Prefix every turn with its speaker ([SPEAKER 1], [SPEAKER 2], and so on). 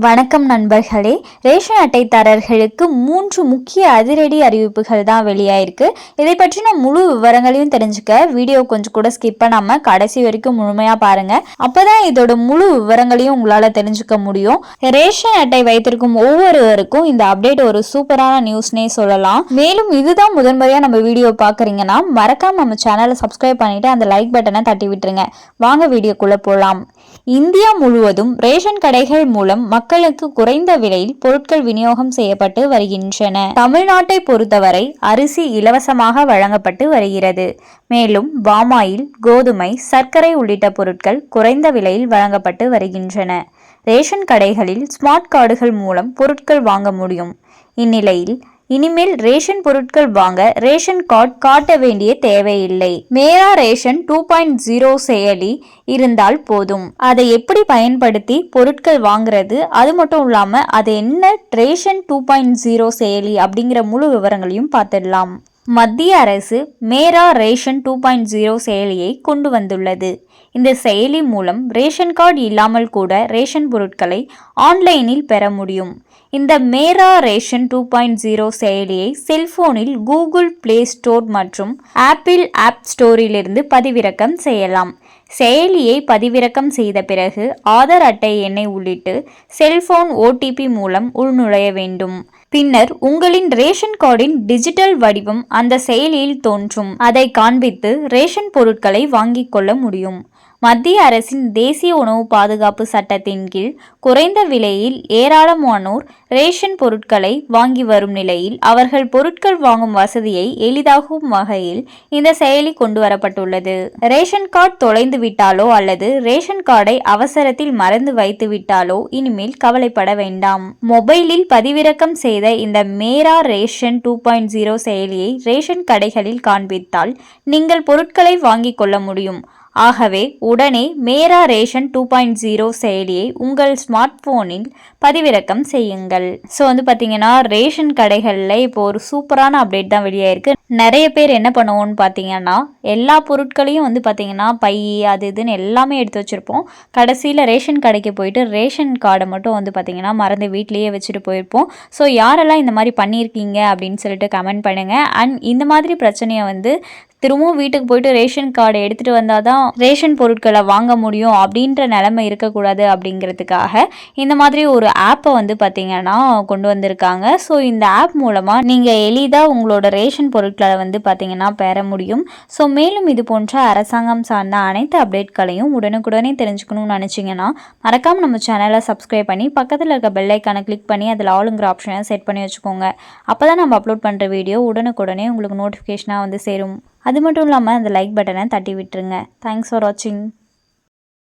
[SPEAKER 1] வணக்கம் நண்பர்களே. ரேஷன் அட்டைதாரர்களுக்கு 3 முக்கிய அதிரடி அறிவிப்புகள் தான் வெளியாயிருக்கு. இதை பற்றின முழு விவரங்களையும் தெரிஞ்சுக்க வீடியோ கொஞ்சம் கூட ஸ்கிப் பண்ணாம கடைசி வரைக்கும் முழுமையா பாருங்க. அப்பதான் இதோட முழு விவரங்களையும் உங்களால தெரிஞ்சுக்க முடியும். ரேஷன் அட்டை வைத்திருக்கும் ஒவ்வொருவருக்கும் இந்த அப்டேட் ஒரு சூப்பரான நியூஸ்னே சொல்லலாம். மேலும் இதுதான் முதன்முறையா நம்ம வீடியோ பாக்குறீங்கன்னா மறக்காம நம்ம சேனலை சப்ஸ்கிரைப் பண்ணிட்டு அந்த லைக் பட்டனை தட்டி விட்டுருங்க. வாங்க வீடியோக்குள்ள போலாம். இந்தியா முழுவதும் ரேஷன் கடைகள் மூலம் மக்களுக்கு குறைந்த விலையில் பொருட்கள் விநியோகம் செய்யப்பட்டு வருகின்றன. தமிழ்நாட்டை பொறுத்தவரை அரிசி இலவசமாக வழங்கப்பட்டு வருகிறது. மேலும் பாமாயில், கோதுமை, சர்க்கரை உள்ளிட்ட பொருட்கள் குறைந்த விலையில் வழங்கப்பட்டு வருகின்றன. ரேஷன் கடைகளில் ஸ்மார்ட் கார்டுகள் மூலம் பொருட்கள் வாங்க முடியும். இந்நிலையில் இனிமேல் ரேஷன் பொருட்கள் வாங்க ரேஷன் கார்டு காட்ட வேண்டிய தேவையில்லை. மேரா ரேஷன் 2.0 செயலி இருந்தால் போதும். அதை எப்படி பயன்படுத்தி பொருட்கள் வாங்குறது, அது மட்டும் இல்லாம அது என்ன ரேஷன் 2.0 செயலி அப்படிங்கிற முழு விவரங்களையும் பார்த்துடலாம். மத்திய அரசு மேரா ரேஷன் 2.0 செயலியை கொண்டு வந்துள்ளது. இந்த செயலி மூலம் ரேஷன் கார்டு இல்லாமல் கூட ரேஷன் பொருட்களை ஆன்லைனில் பெற முடியும். இந்த மேரா ரேஷன் 2.0 செயலியை செல்போனில் கூகுள் பிளே ஸ்டோர் மற்றும் ஆப்பிள் ஆப் ஸ்டோரிலிருந்து பதிவிறக்கம் செய்யலாம். செயலியை பதிவிறக்கம் செய்த பிறகு ஆதார் அட்டை எண்ணை உள்ளிட்டு செல்போன் OTP மூலம் உள்நுழைய வேண்டும். பின்னர் உங்களின் ரேஷன் கார்டின் டிஜிட்டல் வடிவம் அந்த செயலியில் தோன்றும். அதை காண்பித்து ரேஷன் பொருட்களை வாங்கிக் கொள்ள முடியும். மத்திய அரசின் தேசிய உணவு பாதுகாப்பு சட்டத்தின் கீழ் குறைந்த விலையில் ஏராளமானோர் ரேஷன் பொருட்களை வாங்கி வரும் நிலையில் அவர்கள் பொருட்கள் வாங்கும் வசதியை எளிதாகும் வகையில் இந்த செயலி கொண்டு வரப்பட்டுள்ளது. ரேஷன் கார்டு தொலைந்து விட்டாலோ அல்லது ரேஷன் கார்டை அவசரத்தில் மறந்து வைத்து விட்டாலோ இனிமேல் கவலைப்பட வேண்டாம். மொபைலில் பதிவிறக்கம் செய்த இந்த மேரா ரேஷன் 2.0 செயலியை ரேஷன் கடைகளில் காண்பித்தால் நீங்கள் பொருட்களை வாங்கிக் கொள்ள முடியும். ஆகவே உடனே மேரா ரேஷன் 2.0 செயலியை உங்கள் ஸ்மார்ட் போனில் பதிவிறக்கம் செய்யுங்கள். ஸோ பார்த்தீங்கன்னா ரேஷன் கடைகளில் இப்போ ஒரு சூப்பரான அப்டேட் தான் வெளியாயிருக்கு. நிறைய பேர் என்ன பண்ணுவோம்னு பார்த்தீங்கன்னா எல்லா பொருட்களையும் பார்த்தீங்கன்னா பை அது இதுன்னு எல்லாமே எடுத்து வச்சுருப்போம். கடைசியில் ரேஷன் கடைக்கு போயிட்டு ரேஷன் கார்டை மட்டும் பார்த்தீங்கன்னா மறந்து வீட்லேயே வச்சுட்டு போயிருப்போம். ஸோ யாரெல்லாம் இந்த மாதிரி பண்ணியிருக்கீங்க அப்படின்னு சொல்லிட்டு கமெண்ட் பண்ணுங்கள். அண்ட் இந்த மாதிரி பிரச்சனையை திரும்பவும் வீட்டுக்கு போயிட்டு ரேஷன் கார்டை எடுத்துகிட்டு வந்தால் தான் ரேஷன் பொருட்களை வாங்க முடியும் அப்படின்ற நிலைமை இருக்கக்கூடாது அப்படிங்கிறதுக்காக இந்த மாதிரி ஒரு ஆப்பை பார்த்தீங்கன்னா கொண்டு வந்திருக்காங்க. ஸோ இந்த ஆப் மூலமாக நீங்கள் எளிதாக உங்களோட ரேஷன் பொருட்களை பார்த்தீங்கன்னா பெற முடியும். ஸோ மேலும் இது போன்ற அரசாங்கம் சார்ந்த அனைத்து அப்டேட்களையும் உடனுக்குடனே தெரிஞ்சுக்கணும்னு நினச்சிங்கன்னா மறக்காமல் நம்ம சேனலை சப்ஸ்கிரைப் பண்ணி பக்கத்தில் இருக்க பெல் ஐக்கானை கிளிக் பண்ணி அதில் ஆளுங்கிற ஆப்ஷனை செட் பண்ணி வச்சுக்கோங்க. அப்போ தான் நம்ம அப்லோட் பண்ணுற வீடியோ உடனுக்குடனே உங்களுக்கு நோட்டிஃபிகேஷனாக சேரும். அது மட்டும் இல்லாமல் அந்த லைக் பட்டனை தட்டி விட்டுருங்க. தேங்க்ஸ் ஃபார் வாட்சிங்.